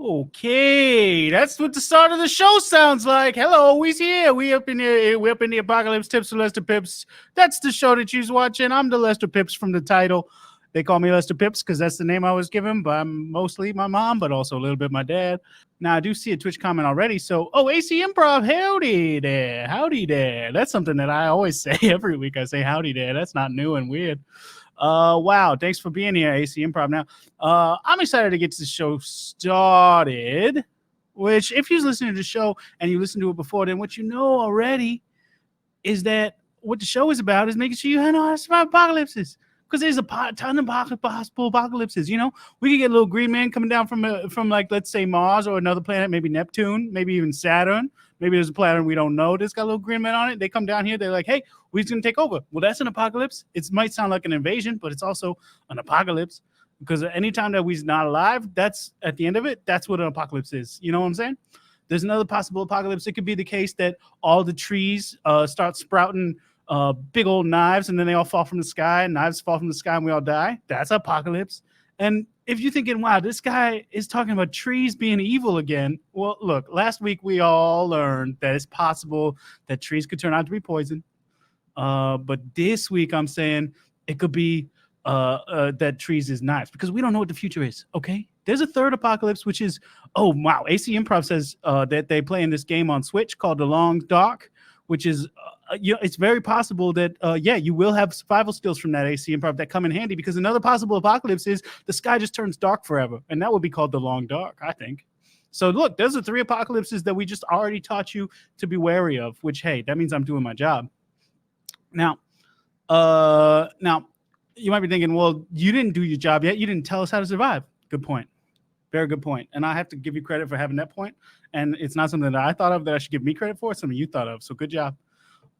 Okay, that's what the start of the show sounds like. Hello, we's here. We up in here. We up in the Apocalypse Tips with Lester Pipps. That's the show that you's watching. I'm the Lester Pipps from the title. They call me Lester Pipps because that's the name I was given by mostly my mom, but also a little bit my dad. Now I do see a Twitch comment already. So, AC Improv, howdy there, howdy there. That's something that I always say every week. I say howdy there. That's not new and weird. Wow, thanks for being here, AC Improv. Now, I'm excited to get the show started, which if you're listening to the show and you listened to it before, then what you know already is that what the show is about is making sure you know how to survive apocalypses. Because there's a ton of possible apocalypses. You know, we could get a little green man coming down from like, let's say Mars or another planet, maybe Neptune, maybe even Saturn. Maybe there's a planet we don't know that's got a little green man on it. They come down here. They're like, hey, we're just going to take over. Well, that's an apocalypse. It might sound like an invasion, but it's also an apocalypse. Because anytime that we're not alive, that's at the end of it, that's what an apocalypse is. You know what I'm saying? There's another possible apocalypse. It could be the case that all the trees start sprouting big old knives, and then they all fall from the sky, and knives fall from the sky, and we all die. That's apocalypse. And if you're thinking, wow, this guy is talking about trees being evil again, well, look, last week we all learned that it's possible that trees could turn out to be poison. But this week I'm saying it could be that trees is knives, because we don't know what the future is, okay? There's a third apocalypse, which is, oh, wow, AC Improv says that they play in this game on Switch called The Long Dark, which is, it's very possible that, you will have survival skills from that AC Improv that come in handy, because another possible apocalypse is the sky just turns dark forever, and that would be called The Long Dark, I think. So look, those are 3 apocalypses that we just already taught you to be wary of, which, hey, that means I'm doing my job. Now, you might be thinking, well, you didn't do your job yet. You didn't tell us how to survive. Good point. Very good point. And I have to give you credit for having that point. And it's not something that I thought of that I should give me credit for. It's something you thought of. So good job.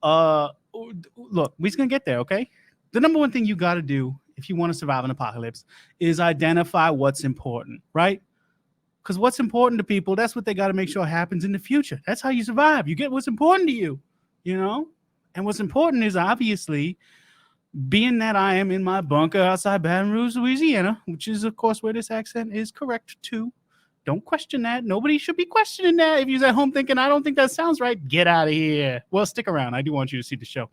Look, we're just going to get there, okay? The number one thing you got to do if you want to survive an apocalypse is identify what's important, right? Because what's important to people, that's what they got to make sure happens in the future. That's how you survive. You get what's important to you, you know? And what's important is obviously being that I am in my bunker outside Baton Rouge, Louisiana, which is, of course, where this accent is correct too. Don't question that. Nobody should be questioning that. If you're at home thinking, I don't think that sounds right, get out of here. Well, stick around. I do want you to see the show.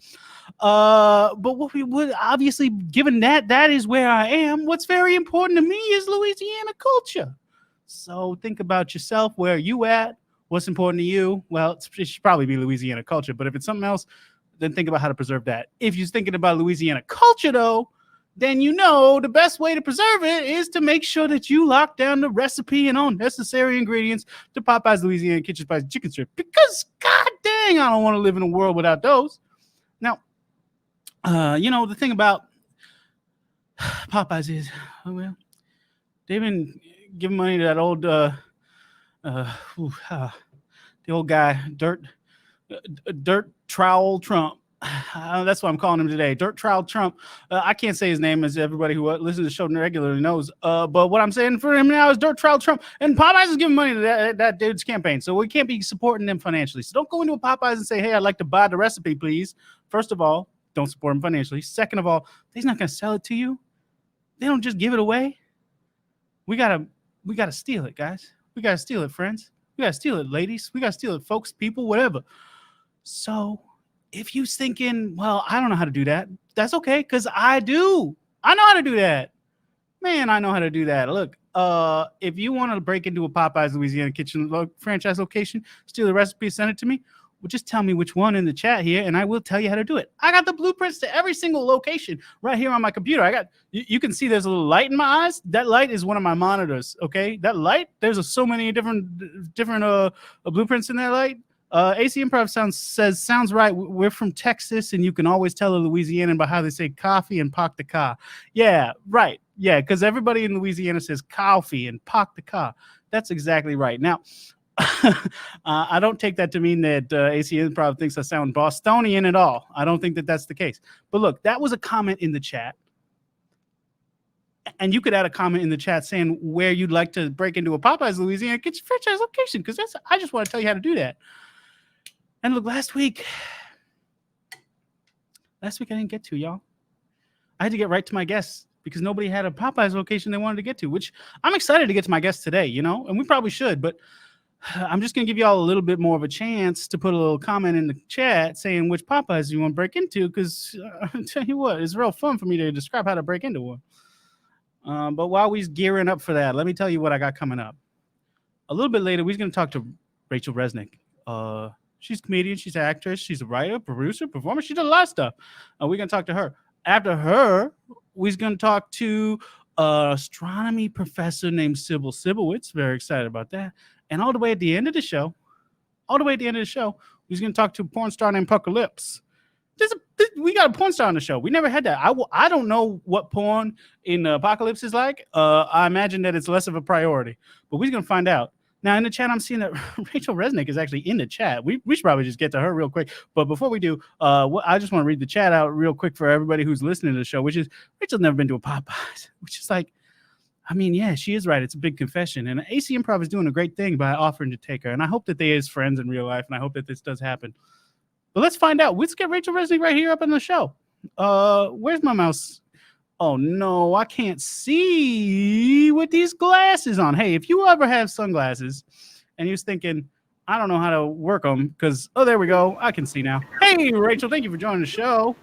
But what we would, obviously, given that is where I am, what's very important to me is Louisiana culture. So think about yourself. Where are you at? What's important to you? Well, it should probably be Louisiana culture. But if it's something else, then think about how to preserve that. If you're thinking about Louisiana culture, though, then you know the best way to preserve it is to make sure that you lock down the recipe and all necessary ingredients to Popeye's Louisiana Kitchen Spicy Chicken Strip. Because, god dang, I don't want to live in a world without those. Now, the thing about Popeyes is, well, they've been giving money to that old, the old guy, Dirt Trowel Trump. That's what I'm calling him today. Dirt Trowel Trump. I can't say his name, as everybody who listens to the show regularly knows. But what I'm saying for him now is Dirt Trowel Trump. And Popeyes is giving money to that dude's campaign. So we can't be supporting them financially. So don't go into a Popeyes and say, hey, I'd like to buy the recipe, please. First of all, don't support them financially. Second of all, he's not going to sell it to you. They don't just give it away. We gotta steal it, guys. We gotta steal it, friends. We gotta steal it, ladies. We gotta steal it, folks, people, whatever. So if you're thinking, well, I don't know how to do that, that's okay, because I do. I know how to do that. Man, I know how to do that. Look, if you want to break into a Popeyes Louisiana Kitchen franchise location, steal the recipe, send it to me, well, just tell me which one in the chat here, and I will tell you how to do it. I got the blueprints to every single location right here on my computer. You can see there's a little light in my eyes. That light is one of my monitors, okay? That light, there's so many different blueprints in that light. AC Improv sounds right. We're from Texas, and you can always tell a Louisianan by how they say coffee and park the car. Yeah, right. Yeah, because everybody in Louisiana says coffee and park the car. That's exactly right. Now, I don't take that to mean that AC Improv thinks I sound Bostonian at all. I don't think that that's the case. But look, that was a comment in the chat. And you could add a comment in the chat saying where you'd like to break into a Popeyes Louisiana Kitchen franchise location, because I just want to tell you how to do that. And look, last week I didn't get to, y'all. I had to get right to my guests. because nobody had a Popeyes location they wanted to get to, which I'm excited to get to my guest today, and we probably should, but I'm just going to give y'all a little bit more of a chance to put a little comment in the chat saying which Popeyes you want to break into, because I'll tell you what, it's real fun for me to describe how to break into one. But while we're gearing up for that, let me tell you what I got coming up. A little bit later, we're going to talk to Rachel Resnik. She's a comedian, she's an actress, she's a writer, producer, performer. She does a lot of stuff. We're going to talk to her. After her, we're going to talk to an astronomy professor named Sybil Sibowitz. Very excited about that. And all the way at the end of the show, we're going to talk to a porn star named Puckalypse. We got a porn star on the show. We never had that. I don't know what porn in Apocalypse is like. I imagine that it's less of a priority, but we're going to find out. Now, in the chat, I'm seeing that Rachel Resnik is actually in the chat. We should probably just get to her real quick. But before we do, I just want to read the chat out real quick for everybody who's listening to the show, which is Rachel's never been to a Popeyes, which is like, I mean, yeah, she is right. It's a big confession. And AC Improv is doing a great thing by offering to take her. And I hope that they is friends in real life. And I hope that this does happen. But let's find out. Let's get Rachel Resnik right here up on the show. Where's my mouse? Oh, no, I can't see with these glasses on. Hey, if you ever have sunglasses and you're thinking, I don't know how to work them because, oh, there we go. I can see now. Hey, Rachel, thank you for joining the show.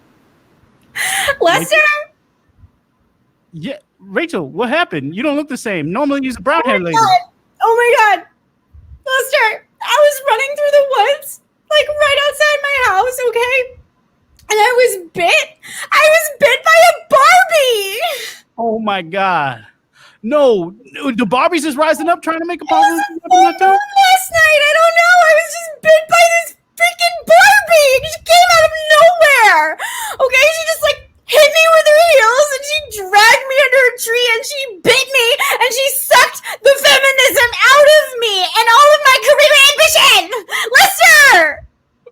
Lester? Yeah, Rachel, what happened? You don't look the same. Normally you're a brown-haired lady. Oh, my God. Lester, I was running through the woods, like right outside my house, okay? And I was bit by a Barbie. Oh my God. No, the Barbies is rising up trying to make a Barbie. Last night, I don't know. I was just bit by this freaking Barbie. She came out of nowhere. Okay, she just like hit me with her heels and she dragged me under a tree and she bit me and she sucked the feminism out of me and all of my career ambition. Lester!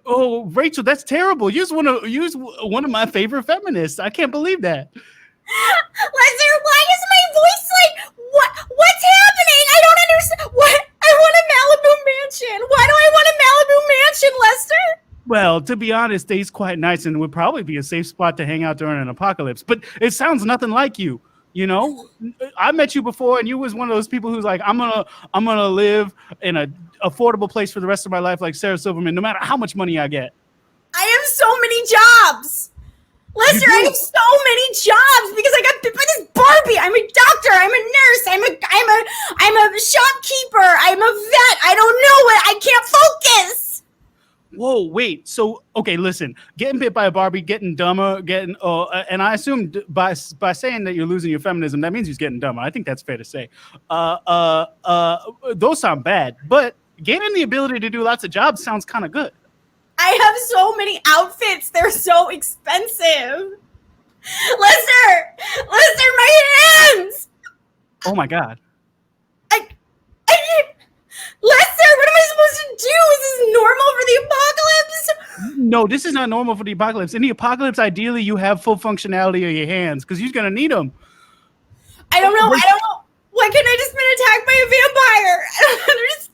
Oh, Rachel, that's terrible. You're one of my favorite feminists. I can't believe that. Lester, why is my voice like what's happening? I don't understand. What? I want a Malibu mansion. Why do I want a Malibu mansion, Lester? Well, to be honest, they's quite nice and would probably be a safe spot to hang out during an apocalypse. But it sounds nothing like you. You know, I met you before, and you was one of those people who's like, I'm gonna live in an affordable place for the rest of my life, like Sarah Silverman, no matter how much money I get. I have so many jobs, Lester. I have so many jobs because I got bit by this Barbie. I'm a doctor. I'm a nurse. I'm a shopkeeper. I'm a vet. I don't know what. I can't focus. Whoa, wait. So, okay, listen. Getting bit by a Barbie, getting dumber, and I assume by saying that you're losing your feminism, that means he's getting dumber. I think that's fair to say. Those sound bad, but gaining the ability to do lots of jobs sounds kind of good. I have so many outfits. They're so expensive. Lester, my hands. Oh my God. I can't. Lester, what am I supposed to do? Is this normal for the apocalypse? No, this is not normal for the apocalypse. In the apocalypse, ideally, you have full functionality of your hands because you're going to need them. I don't know. Why can't I just been attacked by a vampire? I don't understand.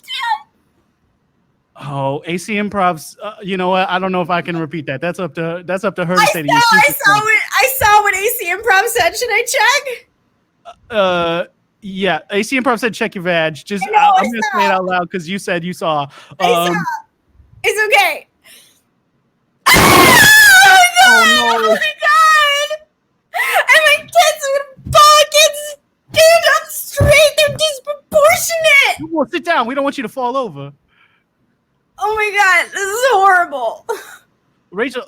Oh, AC Improv's. You know what? I don't know if I can repeat that. That's up to her to say. I saw what AC Improv said. Should I check? Yeah, AC Improv said check your vag. Just I'm gonna say it out loud because you said you saw. I saw. It's okay. Oh no! Oh my God! And my tits are gonna fall. I can't stand up straight. They're disproportionate. Well, sit down. We don't want you to fall over. Oh my God, this is horrible. Rachel,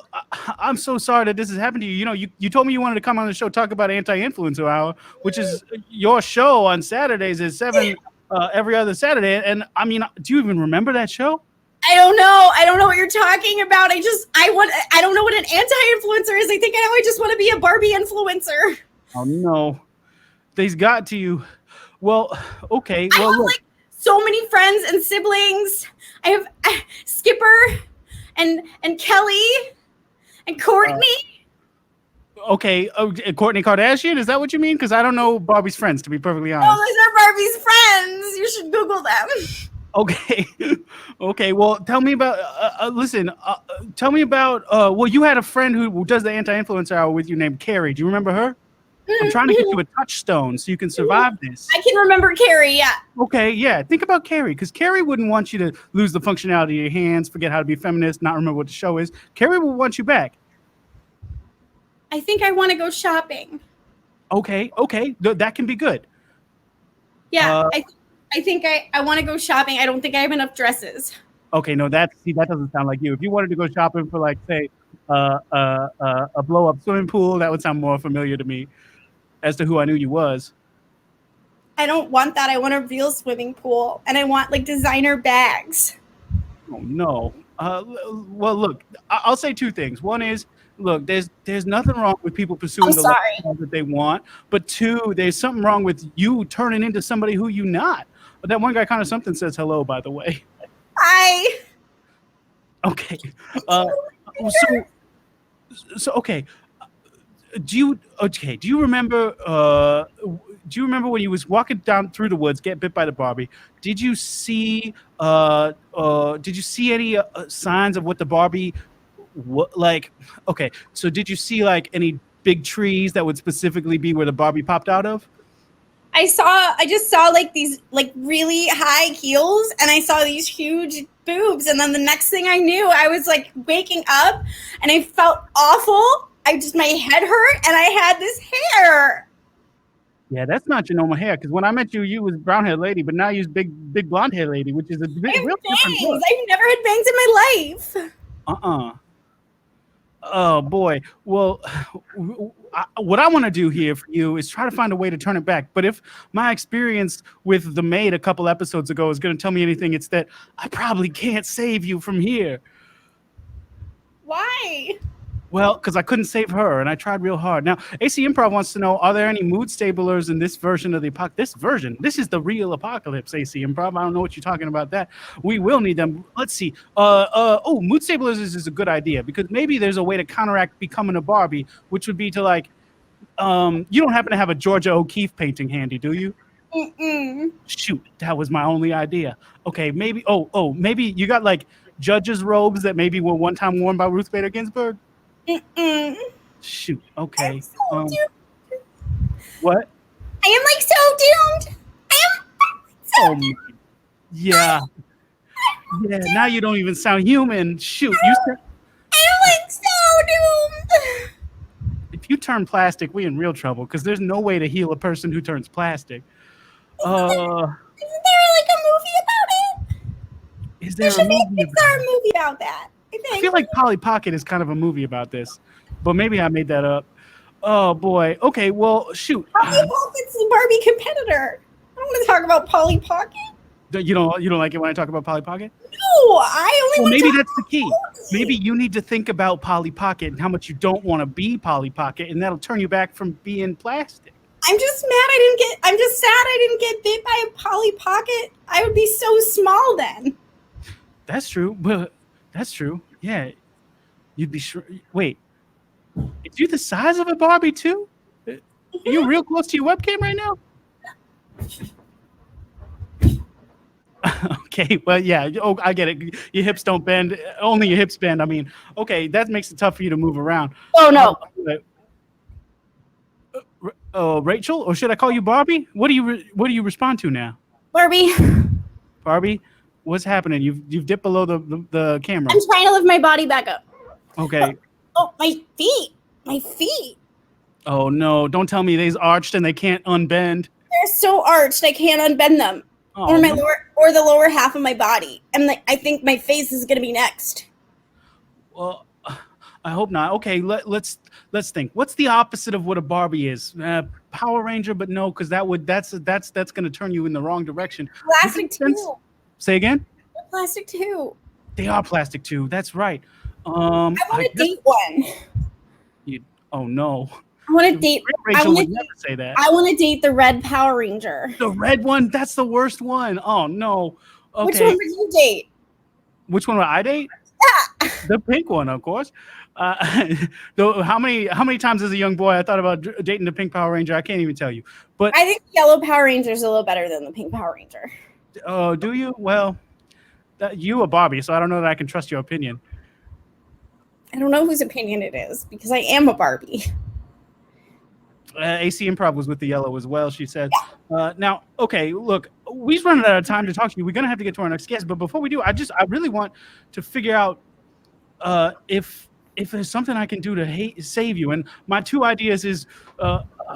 I'm so sorry that this has happened to you. You know, you told me you wanted to come on the show, talk about Anti-Influencer Hour, which is your show on Saturdays at 7 every other Saturday. And I mean, do you even remember that show? I don't know. I don't know what you're talking about. I don't know what an anti-influencer is. I think now I just want to be a Barbie influencer. Oh no. They's got to you. Well, okay. Well, I have like so many friends and siblings. I have Skipper and Kelly and Courtney. Okay, Kourtney Kardashian, is that what you mean? Because I don't know Barbie's friends, to be perfectly honest. Oh, those are Barbie's friends. You should Google them. Okay. Okay, well, tell me about, well, you had a friend who does the Anti-Influencer Hour with you named Carrie. Do you remember her? I'm trying to get you a touchstone so you can survive this. I can remember Carrie, yeah. Okay, yeah. Think about Carrie, because Carrie wouldn't want you to lose the functionality of your hands, forget how to be feminist, not remember what the show is. Carrie will want you back. I think I want to go shopping. Okay, that can be good. Yeah, I think I want to go shopping. I don't think I have enough dresses. Okay, no, that doesn't sound like you. If you wanted to go shopping for, like, say, a blow-up swimming pool, that would sound more familiar to me as to who I knew you was. I don't want that. I want a real swimming pool, and I want like designer bags. Oh no. Well, look, I'll say two things. One is, look, there's nothing wrong with people pursuing the lifestyle that they want, but two, there's something wrong with you turning into somebody who you not. But that one guy kind of something says hello, by the way. Hi. Okay. So okay. Do you remember when you was walking down through the woods, get bit by the Barbie? Did you see any signs of what the Barbie like? Okay, so did you see like any big trees that would specifically be where the Barbie popped out of? I just saw like these like really high heels, and I saw these huge boobs, and then the next thing I knew, I was like waking up and I felt awful. My head hurt, and I had this hair. Yeah, that's not your normal hair, because when I met you, you was brown hair lady, but now you's big blonde hair lady, which is a real different look. I've never had bangs in my life. Oh boy. Well, what I want to do here for you is try to find a way to turn it back. But if my experience with the maid a couple episodes ago is going to tell me anything, it's that I probably can't save you from here. Why? Well, because I couldn't save her, and I tried real hard. Now, AC Improv wants to know, are there any mood stablers in this version of the apocalypse? This is the real apocalypse, AC Improv. I don't know what you're talking about that. We will need them. Let's see. Mood stablers is a good idea, because maybe there's a way to counteract becoming a Barbie, which would be to, like, you don't happen to have a Georgia O'Keeffe painting handy, do you? Mm-mm. Shoot, that was my only idea. Okay, maybe, maybe you got, like, judge's robes that maybe were one time worn by Ruth Bader Ginsburg? Mm-mm. Shoot. Okay. I'm so doomed. What? I am like so doomed. I am so doomed. Yeah. Yeah. Now you don't even sound human. Shoot. You said. I'm like so doomed. If you turn plastic, we in real trouble, because there's no way to heal a person who turns plastic. Isn't there like a movie about it? Is there a movie about that? I feel like Polly Pocket is kind of a movie about this, but maybe I made that up. Oh boy. Okay. Well, shoot. Polly Pocket's the Barbie competitor. I don't want to talk about Polly Pocket. You don't like it when I talk about Polly Pocket? No, I only. Well, maybe that's the key. Maybe you need to think about Polly Pocket and how much you don't want to be Polly Pocket, and that'll turn you back from being plastic. I'm just I'm just sad I didn't get bit by a Polly Pocket. I would be so small then. That's true, but. That's true. Yeah. You'd be sure. Wait. Is you the size of a Barbie too? Are you real close to your webcam right now? Okay. Well, yeah. Oh, I get it. Your hips don't bend. Only your hips bend. I mean, okay. That makes it tough for you to move around. Oh, no. Rachel? Or should I call you Barbie? What do you respond to now? Barbie. Barbie? What's happening? You've dipped below the camera. I'm trying to lift my body back up. Okay. Oh, my feet. My feet. Oh no! Don't tell me they's arched and they can't unbend. They're so arched I can't unbend them. Oh, or the lower half of my body. And I think my face is gonna be next. Well, I hope not. Okay, let's think. What's the opposite of what a Barbie is? Power Ranger, but no, because that's gonna turn you in the wrong direction. Plastic too. Say again? They're plastic too. They are plastic too. That's right. I want to date one. Oh no. I want to date. Rachel would never say that. I want to date the red Power Ranger. The red one? That's the worst one. Oh no. Okay. Which one would you date? Which one would I date? Yeah. The pink one, of course. Though how many times as a young boy I thought about dating the pink Power Ranger? I can't even tell you. But I think the yellow Power Ranger is a little better than the pink Power Ranger. Oh, do you? Well, you a Barbie, so I don't know that I can trust your opinion. I don't know whose opinion it is because I am a Barbie. AC Improv was with the yellow as well, she said. Now, okay, look, we've run out of time to talk to you. We're going to have to get to our next guest. But before we do, I really want to figure out if there's something I can do to save you. And my two ideas is,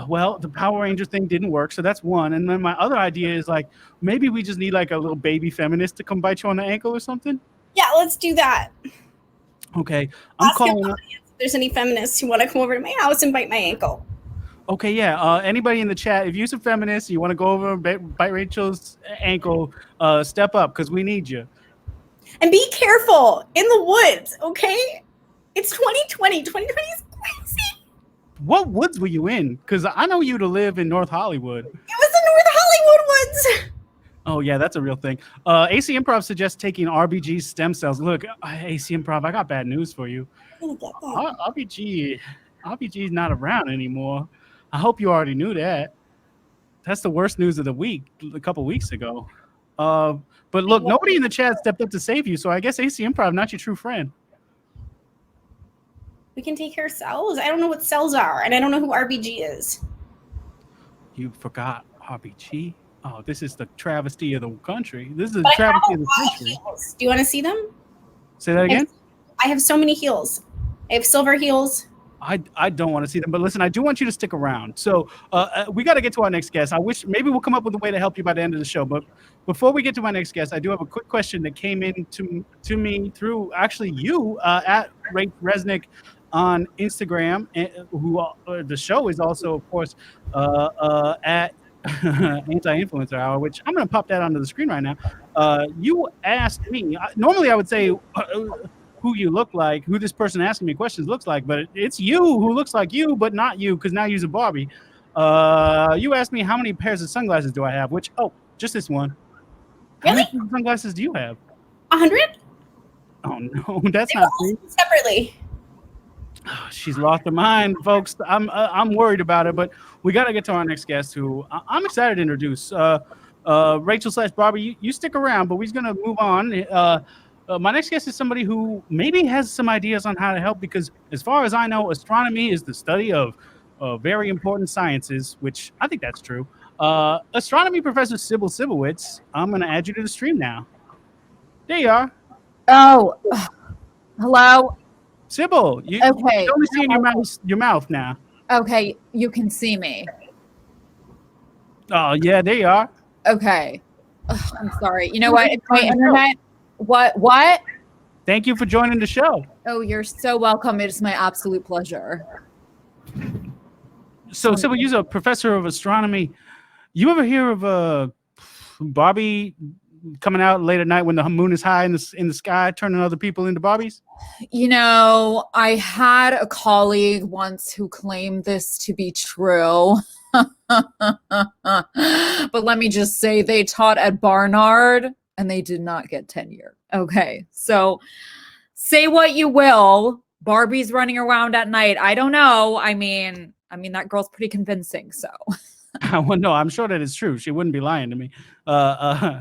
well, the Power Ranger thing didn't work, so that's one. And then my other idea is like, maybe we just need like a little baby feminist to come bite you on the ankle or something. Yeah, let's do that. Okay, I'm calling up. If there's any feminists who want to come over to my house and bite my ankle. Okay, yeah. Anybody in the chat, if you're a feminist, you want to go over and bite Rachel's ankle, step up because we need you. And be careful in the woods, okay? It's 2020. 2020 is crazy. What woods were you in? Because I know you to live in North Hollywood. It was the North Hollywood woods. Oh, yeah, that's a real thing. AC Improv suggests taking RBG stem cells. Look, AC Improv, I got bad news for you. RBG is not around anymore. I hope you already knew that. That's the worst news of the week a couple weeks ago. But look, nobody in the chat stepped up to save you, so I guess AC Improv, not your true friend. We can take care of cells. I don't know what cells are, and I don't know who RBG is. You forgot RBG? Oh, this is the travesty of the country. This is a travesty of the country. Do you want to see them? Say that again? I have so many heels. I have silver heels. I don't want to see them, but listen, I do want you to stick around. So we got to get to our next guest. I wish maybe we'll come up with a way to help you by the end of the show. But before we get to my next guest, I do have a quick question that came in to me through actually you at Resnik on Instagram, who the show is also, of course, at Anti-Influencer Hour, which I'm going to pop that onto the screen right now. You asked me, normally I would say who you look like, who this person asking me questions looks like, but it's you who looks like you, but not you, because now you're a Barbie. You asked me how many pairs of sunglasses do I have, which, just this one. Really? How many sunglasses do you have? 100? Oh, no, that's not true. Separately. She's lost her mind, folks. I'm worried about it, but we got to get to our next guest, who I'm excited to introduce. Rachel/Barbie, you stick around, but we're going to move on. My next guest is somebody who maybe has some ideas on how to help, because as far as I know, astronomy is the study of very important sciences, which I think that's true. Astronomy professor Sybil Sibowitz, I'm going to add you to the stream now. There you are. Oh, hello. Sybil, you only see in your mouth now. Okay, you can see me. Oh, yeah, there you are. Okay. Ugh, I'm sorry. You know what? It's my internet. What? Thank you for joining the show. Oh, you're so welcome. It is my absolute pleasure. So, Sybil, you're a professor of astronomy. You ever hear of Barbie coming out late at night when the moon is high in the sky, turning other people into Barbies? You know, I had a colleague once who claimed this to be true. But let me just say, they taught at Barnard and they did not get tenure. Okay, so say what you will. Barbie's running around at night. I don't know. I mean, that girl's pretty convincing, so. Well, no, I'm sure that it's true. She wouldn't be lying to me.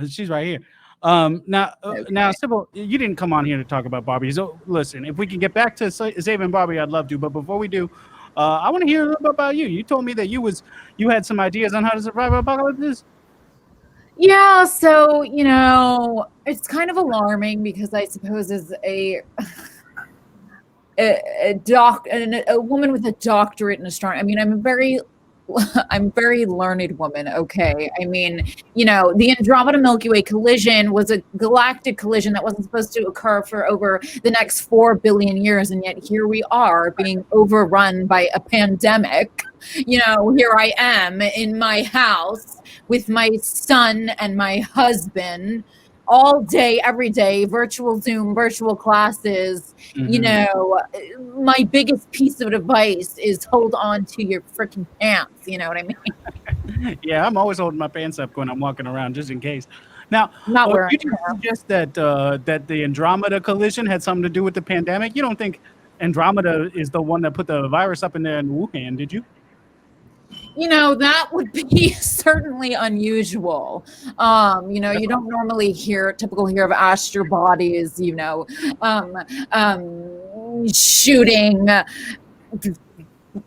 She's right here. Now, Sybil, you didn't come on here to talk about Barbie. So listen, if we can get back to saving Barbie, I'd love to. But before we do, I want to hear a little bit about you. You told me that you had some ideas on how to survive apocalypse. Yeah, so, you know, it's kind of alarming because I suppose as a woman with a doctorate in astronomy, I mean, I'm a very learned woman, okay? I mean, you know, the Andromeda Milky Way collision was a galactic collision that wasn't supposed to occur for over the next 4 billion years, and yet here we are being overrun by a pandemic. You know, here I am in my house with my son and my husband all day, every day, virtual Zoom, virtual classes. Mm-hmm. You know, my biggest piece of advice is hold on to your freaking pants. You know what I mean? Yeah, I'm always holding my pants up when I'm walking around, just in case. Now, you didn't suggest that the Andromeda collision had something to do with the pandemic. You don't think Andromeda is the one that put the virus up in there in Wuhan, did you? You know, that would be certainly unusual. You know, you don't normally hear of astral bodies, you know, shooting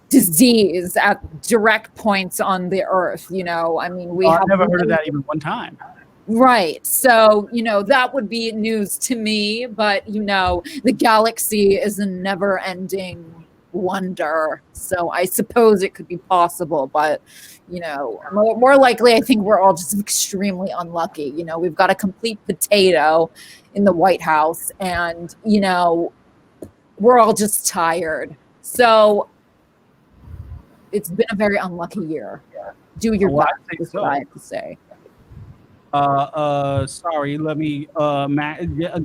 disease direct points on the Earth. You know, I mean, we I've have never heard of that even one time. Right. So, you know, that would be news to me, but you know, the galaxy is a never-ending wonder. So I suppose it could be possible, but you know, more likely I think we're all just extremely unlucky. You know, we've got a complete potato in the White House and, you know, we're all just tired. So it's been a very unlucky year. Do your Well, I best, think is so. what I have to say. Sorry, let me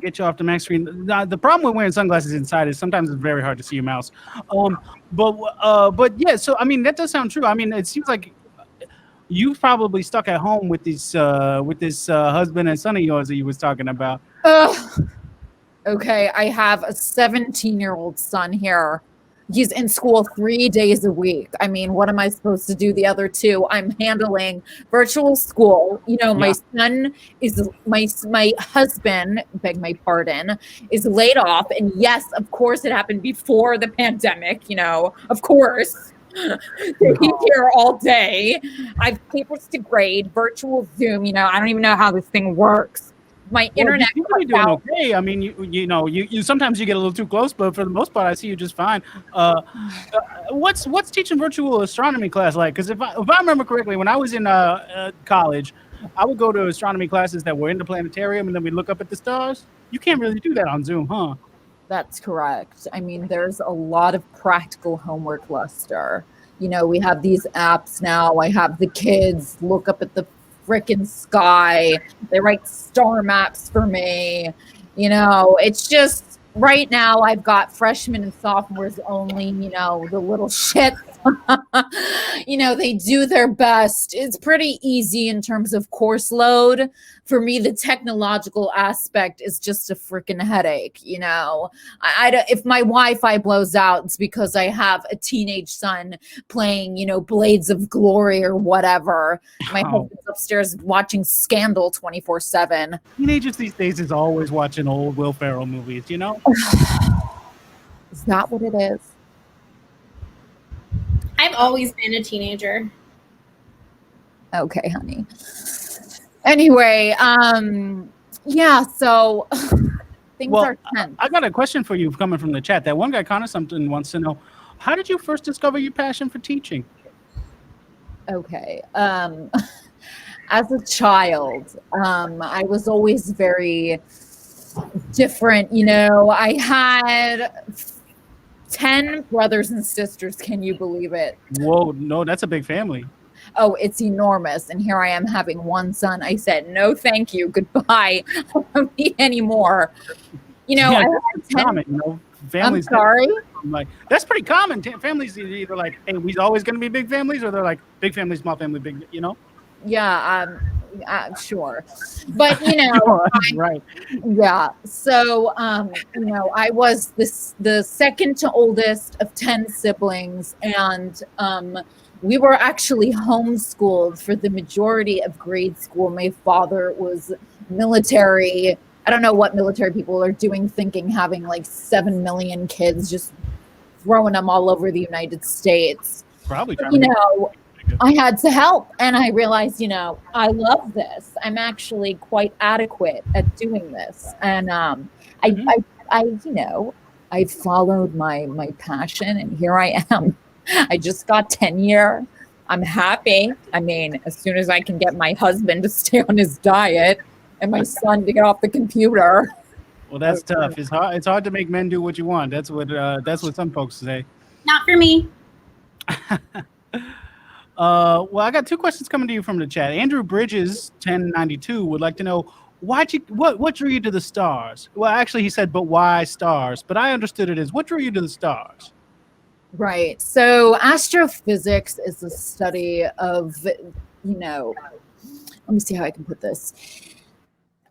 get you off the Mac screen. The problem with wearing sunglasses inside is sometimes it's very hard to see your mouse. But yeah, so I mean that does sound true. I mean, it seems like you probably stuck at home with this husband and son of yours that you was talking about. Ugh. Okay, I have a 17-year-old son here. He's in school 3 days a week. I mean, what am I supposed to do the other two? I'm handling virtual school. You know, my son is my husband, beg my pardon, is laid off. And yes, of course it happened before the pandemic, you know, of course. So he's here all day. I have papers to grade, virtual Zoom, you know, I don't even know how this thing works. My internet you seem to be doing okay. I mean, you sometimes you get a little too close, but for the most part, I see you just fine. What's teaching virtual astronomy class like? Because if I remember correctly, when I was in college, I would go to astronomy classes that were in the planetarium, and then we look up at the stars. You can't really do that on Zoom, huh? That's correct. I mean, there's a lot of practical homework, Lester. You know, we have these apps now. I have the kids look up at the frickin' sky. They write star maps for me. You know, it's just right now I've got freshmen and sophomores only, you know, the little shit. You know, they do their best. It's pretty easy in terms of course load. For me, the technological aspect is just a freaking headache. You know, if my Wi-Fi blows out, it's because I have a teenage son playing, you know, Blades of Glory or whatever. My husband's upstairs watching Scandal 24/7. Teenagers these days is always watching old Will Ferrell movies, you know? Is that what it is? I've always been a teenager. Okay, honey. Anyway, yeah, so things are tense. I got a question for you coming from the chat. That one guy, Connor something, wants to know, how did you first discover your passion for teaching? Okay. As a child, I was always very different. You know, I had 10 brothers and sisters. Can you believe it? Whoa, no, that's a big family. Oh, it's enormous. And here I am having one son. I said, no, thank you. Goodbye. I don't need any more. You know, yeah, that's common, you know, families. I'm sorry? Like, that's pretty common. Families are either like, hey, we're always going to be big families, or they're like big family, small family, big, you know? Yeah, sure. But, you know, right. Yeah. So, you know, I was the second to oldest of 10 siblings, and we were actually homeschooled for the majority of grade school. My father was military. I don't know what military people are doing, thinking having like 7 million kids, just throwing them all over the United States. Probably. You know, I had to help, and I realized, you know, I love this. I'm actually quite adequate at doing this, and I, you know, I followed my passion, and here I am. I just got tenure. I'm happy. I mean, as soon as I can get my husband to stay on his diet and my son to get off the computer. Well, that's tough. It's hard. It's hard to make men do what you want. That's what some folks say. Not for me. Well, I got two questions coming to you from the chat. Andrew Bridges 1092 would like to know what drew you to the stars? Well, actually, he said, but why stars? But I understood it as what drew you to the stars? Right. So astrophysics is the study of, you know, let me see how I can put this.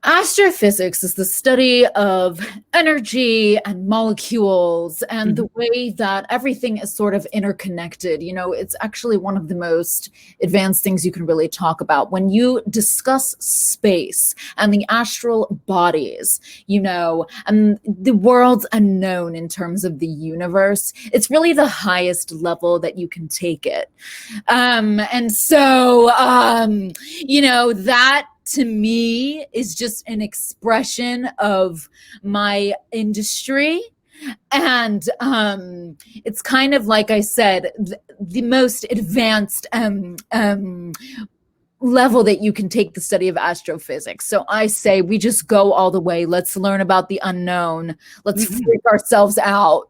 Astrophysics is the study of energy and molecules and the way that everything is sort of interconnected. It's actually one of the most advanced things you can really talk about. When you discuss space and the astral bodies, and the world's unknown in terms of the universe, it's really the highest level that you can take it. And so, that to me is just an expression of my industry. And it's kind of, like I said, the most advanced level that you can take the study of astrophysics. So I say we just go all the way. Let's learn about the unknown. Let's freak ourselves out.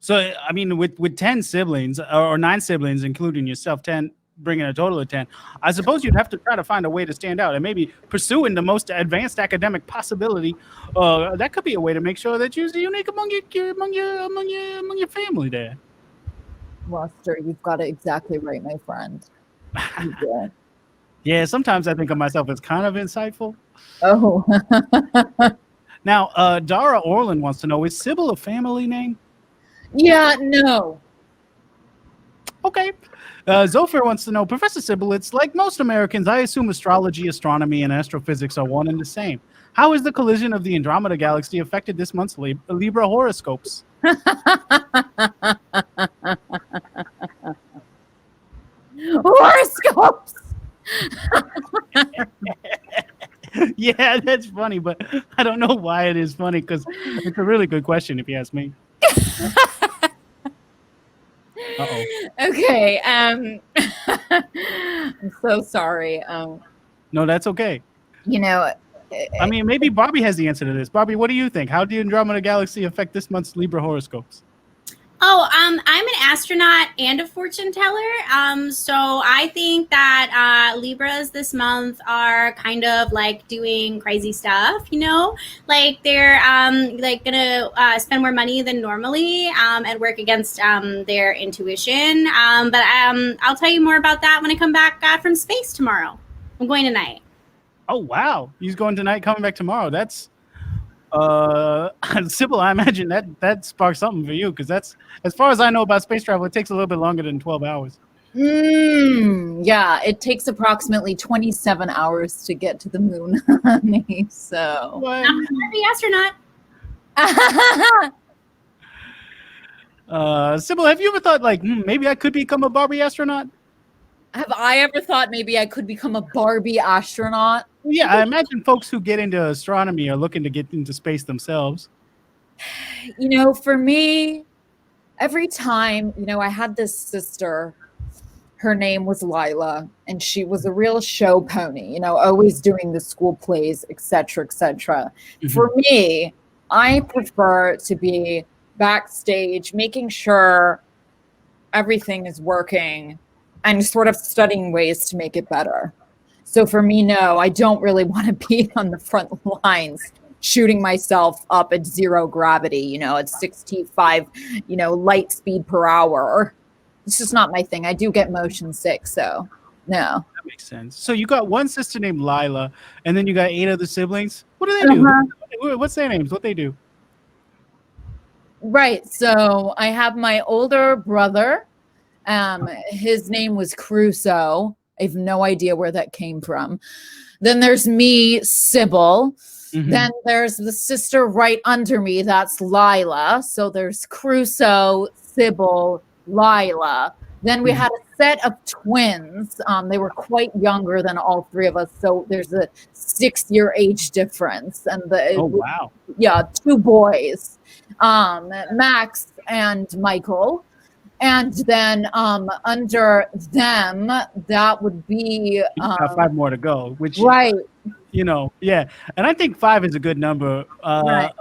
So, I mean, with 10 siblings or 9 siblings, including yourself, 10, bringing a total of 10, I suppose you'd have to try to find a way to stand out and maybe pursuing the most advanced academic possibility. That could be a way to make sure that you're unique among your family there. Lester, you've got it exactly right, my friend. Yeah, sometimes I think of myself as kind of insightful. Oh. Now, Dara Orland wants to know, is Sybil a family name? Yeah, no. Okay. Zofir wants to know, Professor Sibowitz, like most Americans, I assume astrology, astronomy, and astrophysics are one and the same. How has the collision of the Andromeda Galaxy affected this month's Libra horoscopes? Horoscopes! Yeah, that's funny, but I don't know why it is funny, because it's a really good question, if you ask me. Uh-oh. Okay. I'm so sorry. No, that's okay. I mean, maybe Barbie has the answer to this. Barbie, what do you think? How did the Andromeda Galaxy affect this month's Libra horoscopes? Oh, I'm an astronaut and a fortune teller. So I think that Libras this month are kind of like doing crazy stuff, like they're like gonna spend more money than normally and work against their intuition. But I'll tell you more about that when I come back from space tomorrow. I'm going tonight. Oh, wow. He's going tonight, coming back tomorrow. That's Sybil, I imagine that sparks something for you, because that's, as far as I know about space travel, it takes a little bit longer than 12 hours. Yeah, it takes approximately 27 hours to get to the moon, honey. So not the astronaut. Sybil, have you ever thought, like, maybe I could become a Barbie astronaut? Have I ever thought maybe I could become a Barbie astronaut? Yeah, I imagine folks who get into astronomy are looking to get into space themselves. For me, every time, I had this sister, her name was Lila, and she was a real show pony, always doing the school plays, etc., etc. For me, I prefer to be backstage, making sure everything is working and sort of studying ways to make it better. So for me, no, I don't really want to be on the front lines shooting myself up at zero gravity, at 65, light speed per hour. It's just not my thing. I do get motion sick, so no. That makes sense. So you got one sister named Lila, and then you got 8 other siblings. What do they do? What's their names? What they do? Right. So I have my older brother. His name was Crusoe. I have no idea where that came from. Then there's me, Sybil. Then there's the sister right under me. That's Lila. So there's Crusoe, Sybil, Lila. Then we had a set of twins. They were quite younger than all 3 of us. So there's a 6-year age difference. And wow. Yeah, 2 boys, Max and Michael. And then under them, that would be... got 5 more to go, which... Right. Yeah. And I think 5 is a good number right.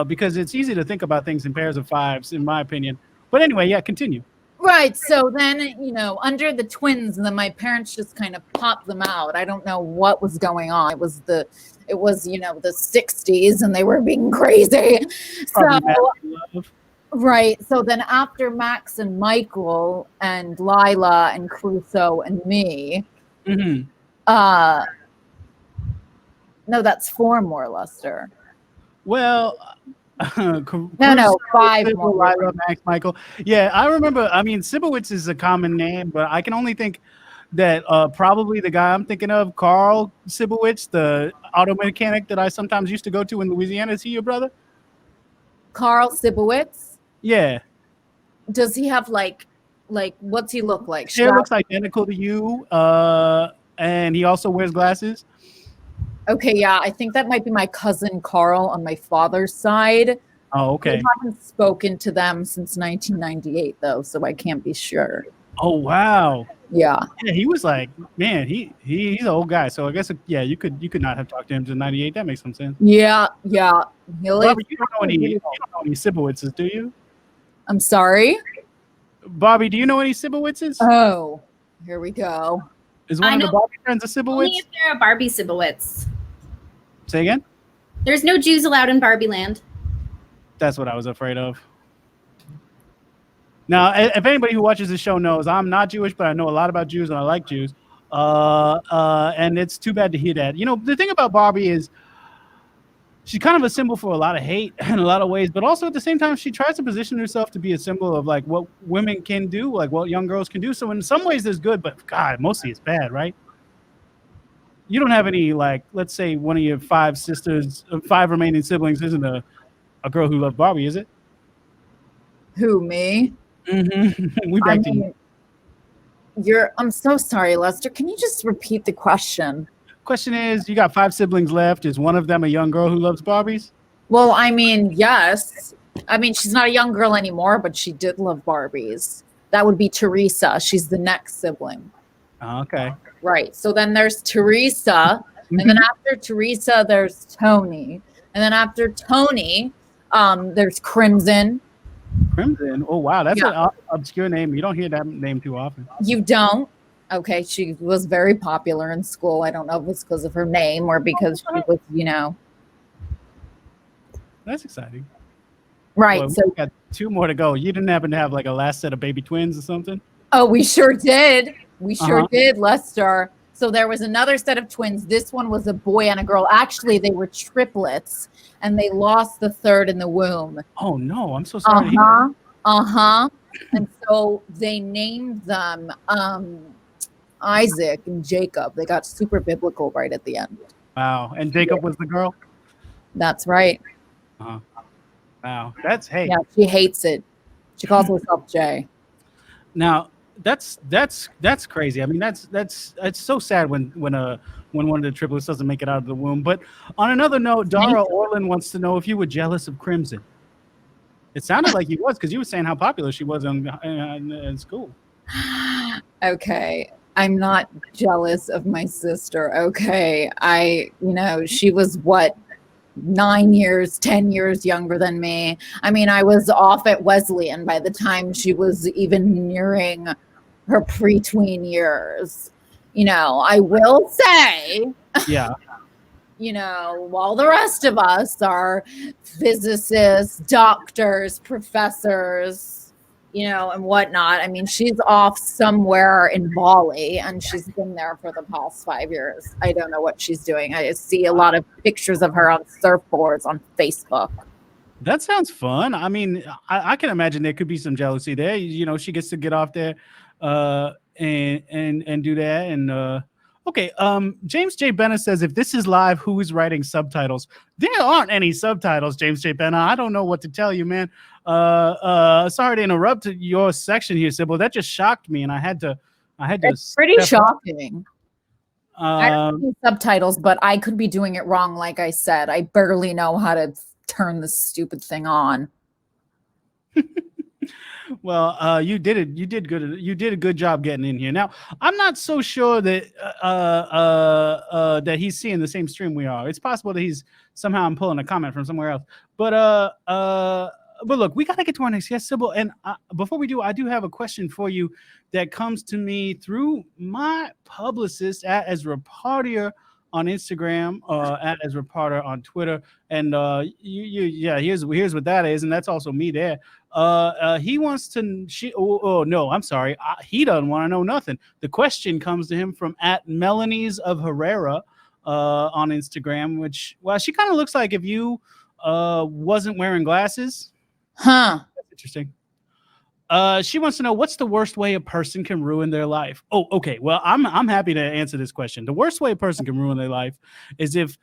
Because it's easy to think about things in pairs of 5s, in my opinion. But anyway, yeah, continue. Right. So then, under the twins, and then my parents just kind of popped them out. I don't know what was going on. It was the 60s, and they were being crazy. Right. So then after Max and Michael and Lila and Crusoe and me, No, that's 4 more, Lester. Well, No, 5 more. Lyra, Max, Michael. Yeah, I remember. I mean, Sibowitz is a common name, but I can only think that probably the guy I'm thinking of, Carl Sibowitz, the auto mechanic that I sometimes used to go to in Louisiana. Is he your brother? Carl Sibowitz? Yeah. Does he have like what's he look like? Hair looks identical to you, and he also wears glasses. Okay, yeah, I think that might be my cousin Carl on my father's side. Oh, okay. I haven't spoken to them since 1998, though, so I can't be sure. Oh, wow. Yeah. Yeah, he was like, man, he's an old guy. So I guess you could not have talked to him to 98. That makes some sense. Yeah. Robert, you don't know any Sibowitzes, do you? I'm sorry? Bobby, do you know any Sibowitzes? Oh, here we go. Is one of the Barbie friends a Sibowitz? Only if they're a Barbie Sibowitz. Say again? There's no Jews allowed in Barbie land. That's what I was afraid of. Now, if anybody who watches the show knows, I'm not Jewish, but I know a lot about Jews and I like Jews. And it's too bad to hear that. You know, the thing about Barbie is she's kind of a symbol for a lot of hate in a lot of ways, but also at the same time, she tries to position herself to be a symbol of like what women can do, like what young girls can do. So in some ways there's good, but God, mostly it's bad, right? You don't have any, like, let's say one of your 5 remaining siblings isn't a girl who loved Barbie, is it? Who, me? Mm-hmm. We back to you. I'm so sorry, Lester. Can you just repeat the question? Question is, you got 5 siblings left. Is one of them a young girl who loves Barbies? Well, I mean, yes. I mean, she's not a young girl anymore, but she did love Barbies. That would be Teresa. She's the next sibling. Okay. Right. So then there's Teresa. And then after Teresa, there's Tony. And then after Tony, there's Crimson. Crimson? Oh, wow. That's an obscure name. You don't hear that name too often. You don't? Okay. She was very popular in school. I don't know if it's because of her name or because she was, That's exciting. Right. Boy, so we got 2 more to go. You didn't happen to have like a last set of baby twins or something? Oh, we sure did. We sure did, Lester. So there was another set of twins. This one was a boy and a girl. Actually, they were triplets, and they lost the third in the womb. Oh, no. I'm so sorry. To hear that. And so they named them Isaac and Jacob. They got super biblical right at the end. Wow. And Jacob was the girl? That's right. Wow. That's hate. Yeah, she hates it. She calls herself Jay. Now, that's crazy. I mean, it's so sad when one of the triplets doesn't make it out of the womb. But on another note, Dara Orland wants to know if you were jealous of Crimson. It sounded like he was, because you were saying how popular she was in school. Okay. I'm not jealous of my sister. Okay. She was 9 years, 10 years younger than me. I mean, I was off at Wesleyan by the time she was even nearing her pre-tween years. I will say, while the rest of us are physicists, doctors, professors, and whatnot. I mean, she's off somewhere in Bali, and she's been there for the past 5 years. I don't know what she's doing. I see a lot of pictures of her on surfboards on Facebook. That sounds fun. I mean, I can imagine there could be some jealousy there. She gets to get off there and do that. And okay, James J. Benna says, if this is live, who is writing subtitles? There aren't any subtitles, James J. Benna. I don't know what to tell you, man. Sorry to interrupt your section here, Sybil. That just shocked me, and I had to. It's pretty shocking. I don't see subtitles, but I could be doing it wrong. Like I said, I barely know how to turn this stupid thing on. Well, you did it. You did good. You did a good job getting in here. Now, I'm not so sure that that he's seeing the same stream we are. It's possible that he's somehow pulling a comment from somewhere else. But look, we got to get to our next guest, Sybil. And before we do, I do have a question for you that comes to me through my publicist at Ezra Partier on Instagram, at Ezra Partier on Twitter. And here's what that is, and that's also me there. He wants to. He doesn't want to know nothing. The question comes to him from at Melanie's of Herrera on Instagram, which, well, she kind of looks like if you wasn't wearing glasses. Huh. That's interesting. She wants to know, what's the worst way a person can ruin their life? Oh, okay. Well, I'm happy to answer this question. The worst way a person can ruin their life is if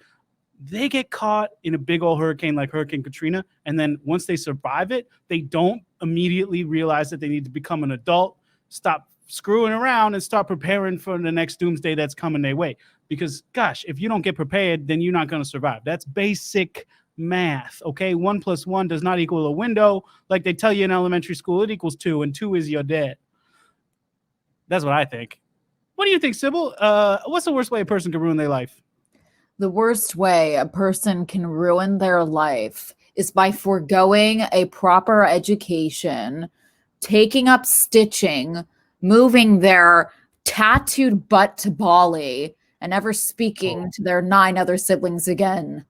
they get caught in a big old hurricane like Hurricane Katrina, and then once they survive it, they don't immediately realize that they need to become an adult, stop screwing around, and start preparing for the next doomsday that's coming their way. Because, gosh, if you don't get prepared, then you're not going to survive. That's basic math, okay? 1 + 1 does not equal a window. Like they tell you in elementary school, it equals 2, and 2 is your dad. That's what I think. What do you think, Sybil? What's the worst way a person can ruin their life? The worst way a person can ruin their life is by foregoing a proper education, taking up stitching, moving their tattooed butt to Bali, and never speaking to their 9 other siblings again.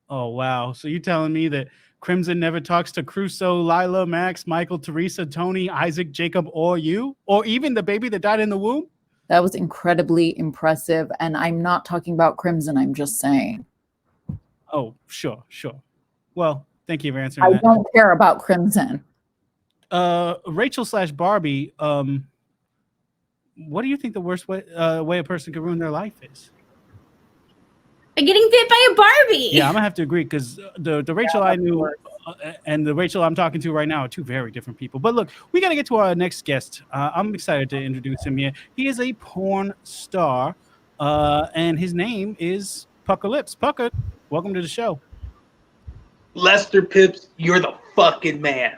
Oh, wow. So you're telling me that Crimson never talks to Crusoe, Lila, Max, Michael, Teresa, Tony, Isaac, Jacob, or you? Or even the baby that died in the womb? That was incredibly impressive. And I'm not talking about Crimson. I'm just saying. Oh, sure. Well, thank you for answering I that. don't care about Crimson. Rachel/Barbie, what do you think the worst way a person can ruin their life is? By getting bit by a Barbie. Yeah, I'm gonna have to agree, because the Rachel I knew and the Rachel I'm talking to right now are two very different people. But look, we got to get to our next guest. I'm excited to introduce him here. He is a porn star, and his name is Pucker Lips. Pucker, welcome to the show. Lester Pipps, you're the fucking man.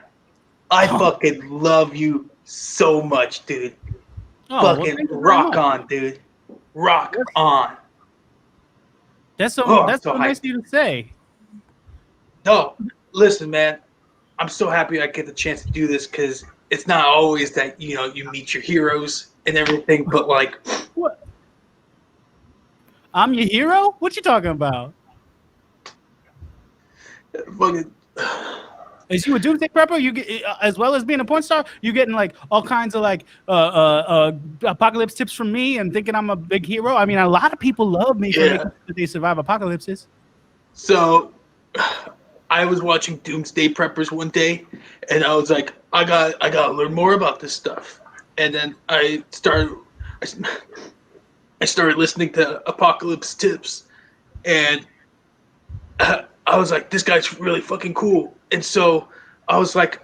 I fucking love you so much, dude. Fucking rock on, dude. Rock on. That's so nice of you to say. No, listen, man. I'm so happy I get the chance to do this, because it's not always that, you meet your heroes and everything, but like, what? I'm your hero? What you talking about? Fucking. Is you a doomsday prepper? You get, as well as being a porn star, you getting like all kinds of like apocalypse tips from me and thinking I'm a big hero. I mean, a lot of people love me for making sure that they survive apocalypses. So, I was watching Doomsday Preppers one day, and I was like, I gotta learn more about this stuff. And then I started listening to Apocalypse Tips, and I was like, this guy's really fucking cool. And so I was like,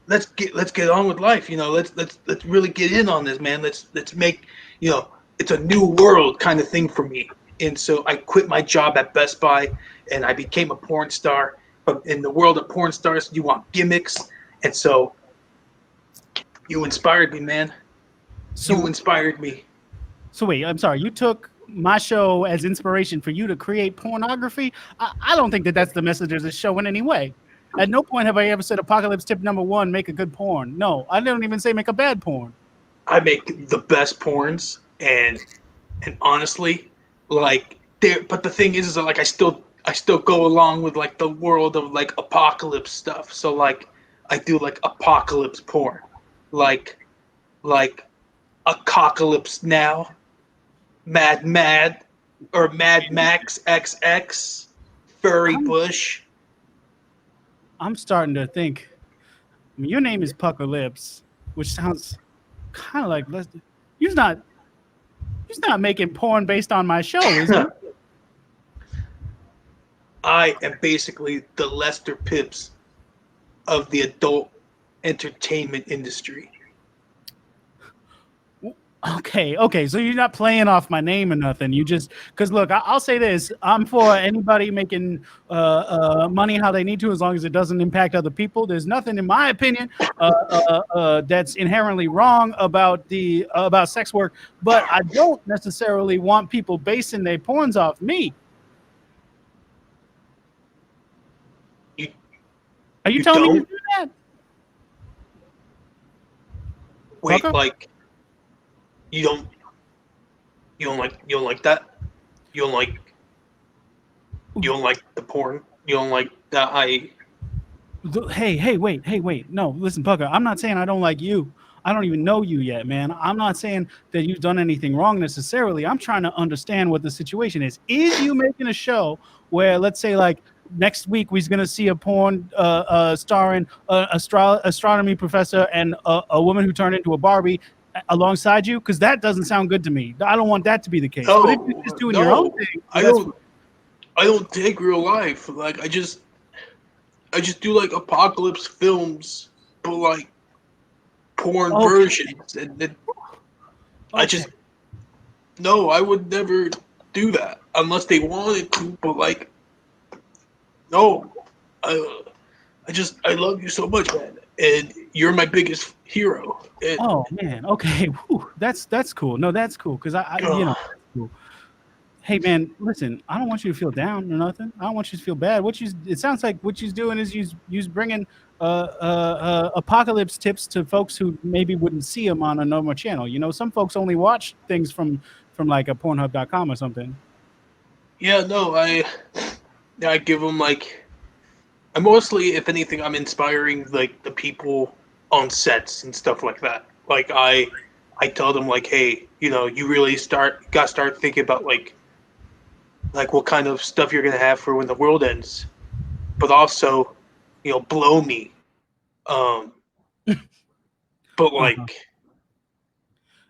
let's get on with life. Let's really get in on this, man. Let's make, it's a new world kind of thing for me. And so I quit my job at Best Buy and I became a porn star. But in the world of porn stars, you want gimmicks. And so you inspired me, man. You inspired me. So wait, I'm sorry. You took my show as inspiration for you to create pornography? I don't think that's the message of this show in any way. At no point have I ever said apocalypse tip number 1, make a good porn. No, I don't even say make a bad porn. I make the best porns, and honestly, like, but the thing is that like I still go along with like the world of like apocalypse stuff. So like I do like apocalypse porn, like Apocalypse Now, Mad or Mad Max XX, Furry Bush. I'm starting to think, I mean, your name is Pucker Lips, which sounds kind of like you're not making porn based on my show, is it? I am basically the Lester Pipps of the adult entertainment industry. Okay. So you're not playing off my name or nothing. You just, because look, I'll say this: I'm for anybody making money how they need to, as long as it doesn't impact other people. There's nothing, in my opinion, that's inherently wrong about sex work. But I don't necessarily want people basing their porns off me. Are you telling me you do that? Wait, Pucker? like. You don't like that? You don't like the porn? You don't like that Hey, wait. No, listen, Pucker, I'm not saying I don't like you. I don't even know you yet, man. I'm not saying that you've done anything wrong necessarily. I'm trying to understand what the situation is. Is you making a show where, let's say, like next week we're gonna see a porn starring astronomy professor and a woman who turned into a Barbie alongside you? Because that doesn't sound good to me. I don't want that to be the case. But if you're just doing your own thing, I don't take real life. Like I just do like apocalypse films, but like porn versions, and then I would never do that unless they wanted to. But like, no, I love you so much, man, and you're my biggest hero. And, oh man, okay, whew. That's cool. No, that's cool because I that's cool. Hey man, listen, I don't want you to feel down or nothing. I don't want you to feel bad. It sounds like what she's doing is you's bringing apocalypse tips to folks who maybe wouldn't see them on a normal channel. You know, some folks only watch things from like a Pornhub.com or something. Yeah, no, I give them like, I mostly, if anything, I'm inspiring like the people on sets and stuff like that. Like I tell them like, hey, you know, you really got to start thinking about like what kind of stuff you're gonna have for when the world ends, but also, you know, blow me. But like,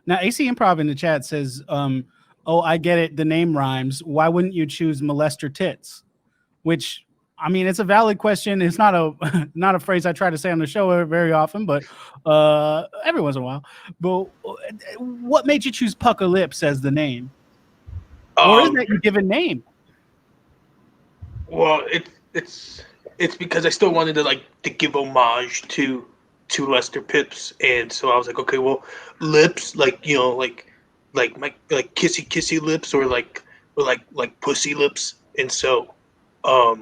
now AC Improv in the chat says, "Oh, I get it. The name rhymes. Why wouldn't you choose molester tits?" Which, I mean, it's a valid question. It's not a phrase I try to say on the show very often, but every once in a while. But what made you choose Pucker Lips as the name? Or is that your given name? Well, it's because I still wanted to give homage to Lester Pipps, and so I was like, okay, well, lips, like, you know, like my kissy lips, or like pussy lips, and so I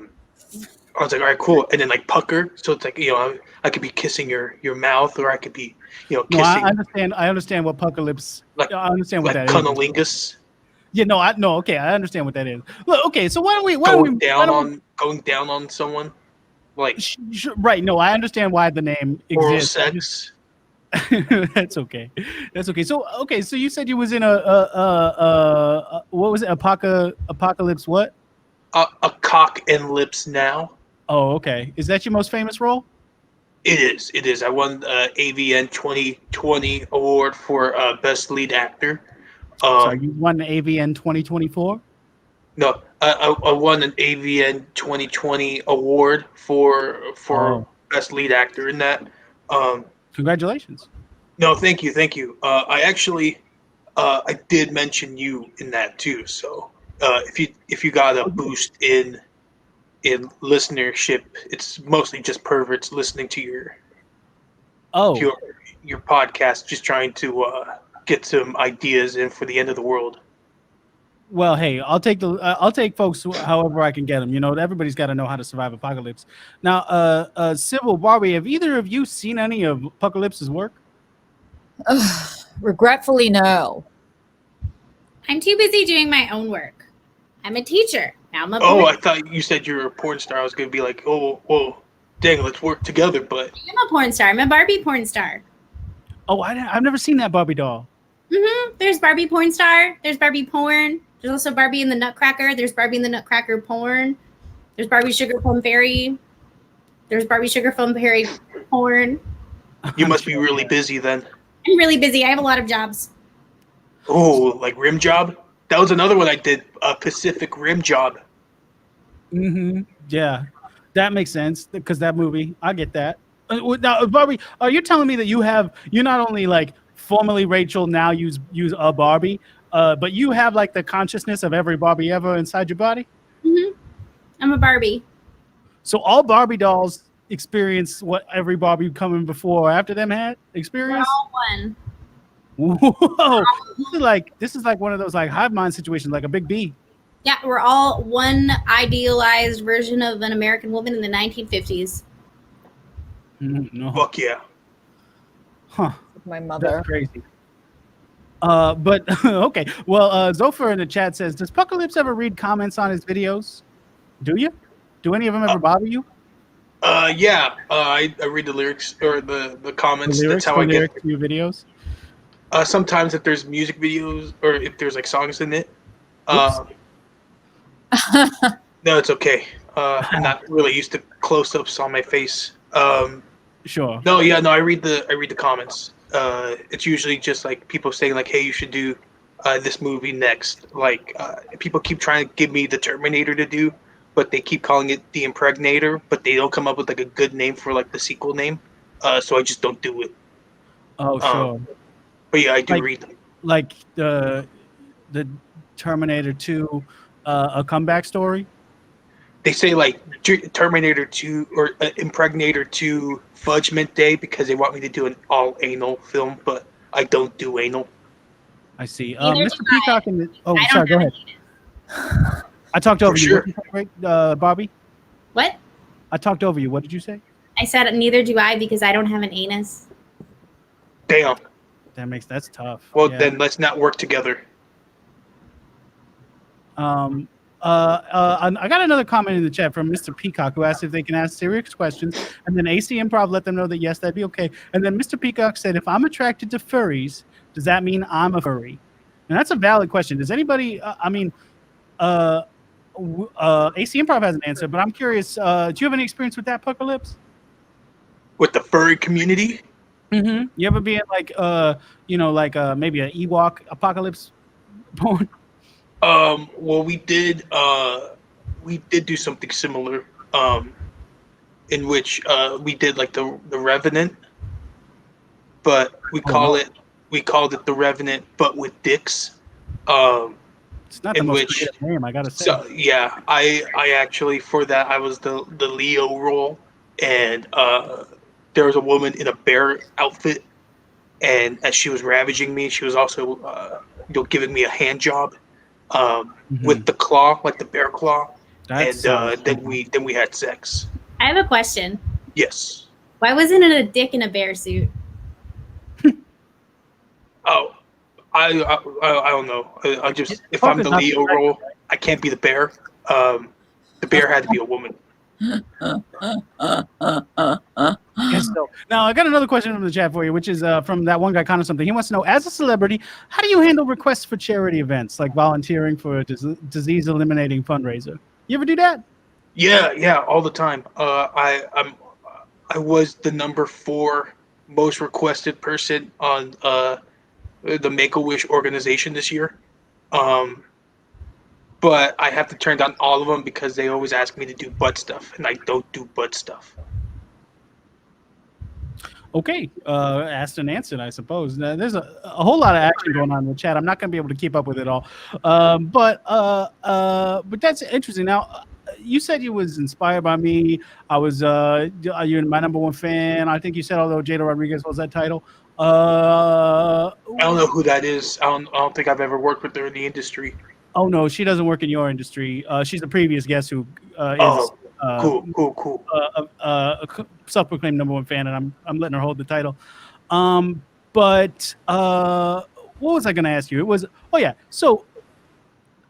was like, all right, cool, and then like pucker, so it's like, you know, I could be kissing your mouth, or I could be, you know, kissing. No, I understand what Pucker Lips. Like, I understand what that is. Cunnilingus. Yeah, no, okay, I understand what that is. Look, okay, so why don't we going down on someone, like right? No, I understand why the name oral exists. sex. That's okay. That's okay. So you said you was in a what was it? Apocalypse what? A cock and lips now. Oh, okay. Is that your most famous role? It is. I won the AVN 2020 award for best lead actor. Sorry, you won the AVN 2024? No, I won an AVN 2020 award for best lead actor in that. Congratulations. No, thank you. I actually I did mention you in that too. So if you got a boost in listenership, it's mostly just perverts listening to your podcast, just trying to get some ideas in for the end of the world. Well, hey, I'll take folks however I can get them. You know, everybody's got to know how to survive apocalypse. Now, Sybil, Barbie, have either of you seen any of Apocalypse's work? Regretfully, no. I'm too busy doing my own work. I'm a teacher. Now I'm a Oh, I thought you said you were a porn star. I was going to be like, oh, dang, let's work together. But I'm a porn star. I'm a Barbie porn star. Oh, I've never seen that Barbie doll. Mm-hmm. There's Barbie porn star. There's Barbie porn. There's also Barbie in the Nutcracker. There's Barbie in the Nutcracker porn. There's Barbie Sugar Plum Fairy. There's Barbie Sugar Plum Fairy porn. You must be really busy then. I'm really busy. I have a lot of jobs. Oh, like Rim Job? That was another one I did, Pacific Rim Job. Mm-hmm. Yeah, that makes sense because that movie. I get that. Now, Barbie, are you telling me that you're not only like formerly Rachel, now use a Barbie, but you have like the consciousness of every Barbie ever inside your body? Mm-hmm. I'm a Barbie. So all Barbie dolls experience what every Barbie coming before or after them had experienced? We're all one. Whoa. This is like one of those like hive mind situations, like a big B. Yeah, we're all one idealized version of an American woman in the 1950s. No. Fuck yeah. Huh. My mother. That's crazy. But okay. Well, Zophar in the chat says, does Apocalypse ever read comments on his videos? Do you? Do any of them ever bother you? Yeah. I read the lyrics or the comments. The That's lyrics, how the I get. lyrics to your videos. Sometimes if there's music videos or if there's like songs in it. Oops. No, it's okay. I'm not really used to close-ups on my face. Sure. No, yeah, no. I read the comments. It's usually just like people saying like, "Hey, you should do this movie next." Like people keep trying to give me the Terminator to do, but they keep calling it the Impregnator, but they don't come up with like a good name for like the sequel name. So I just don't do it. Oh, sure. But yeah, I do Like- read them. Like the Terminator 2, a comeback story. They say like Terminator 2 or Impregnator 2 Fudgment Day because they want me to do an all anal film, but I don't do anal. I see. Neither Mr. do I. Peacock and the, oh, I don't sorry, go have ahead. I talked over For you. sure. What did you say, right, Bobby? What? I talked over you. What did you say? I said neither do I because I don't have an anus. Damn. That's tough. Well, Yeah. then let's not work together. I got another comment in the chat from Mr. Peacock who asked if they can ask serious questions, and then AC Improv let them know that yes, that'd be okay. And then Mr. Peacock said, if I'm attracted to furries, does that mean I'm a furry? And that's a valid question. Does anybody? AC Improv has an answer, but I'm curious. Do you have any experience with that, Puckalypse? With the furry community? Mm-hmm. You ever be in like maybe an Ewok apocalypse porn? Well, we did do something similar, in which we did like the Revenant, but we called it the Revenant, but with dicks. It's not the in most which- creative name, I gotta say. So yeah, I actually for that I was the Leo role, and there was a woman in a bear outfit, and as she was ravaging me, she was also giving me a hand job, with the claw, like the bear claw, That and sounds then we had sex. I have a question. Yes. Why wasn't it a dick in a bear suit? Oh, I don't know. I just if I'm the Focus on Leo the role, I can't be the bear. The bear had to be a woman. Yes, so. Now I got another question from the chat for you, which is from that one guy, kind of something. He wants to know, as a celebrity, how do you handle requests for charity events, like volunteering for a disease eliminating fundraiser? You ever do that? Yeah, all the time. I was the number 4 most requested person on the Make-A-Wish organization this year. But I have to turn down all of them because they always ask me to do butt stuff, and I don't do butt stuff. Okay, asked and answered, I suppose. Now, there's a whole lot of action going on in the chat. I'm not going to be able to keep up with it all, but that's interesting. Now, you said you was inspired by me. You're my number 1 fan. I think you said, although Jada Rodriguez was that title. I don't know who that is. I don't think I've ever worked with her in the industry. Oh no, she doesn't work in your industry. She's a previous guest who is Cool. a self-proclaimed number 1 fan, and I'm letting her hold the title. But what was I going to ask you? It was So,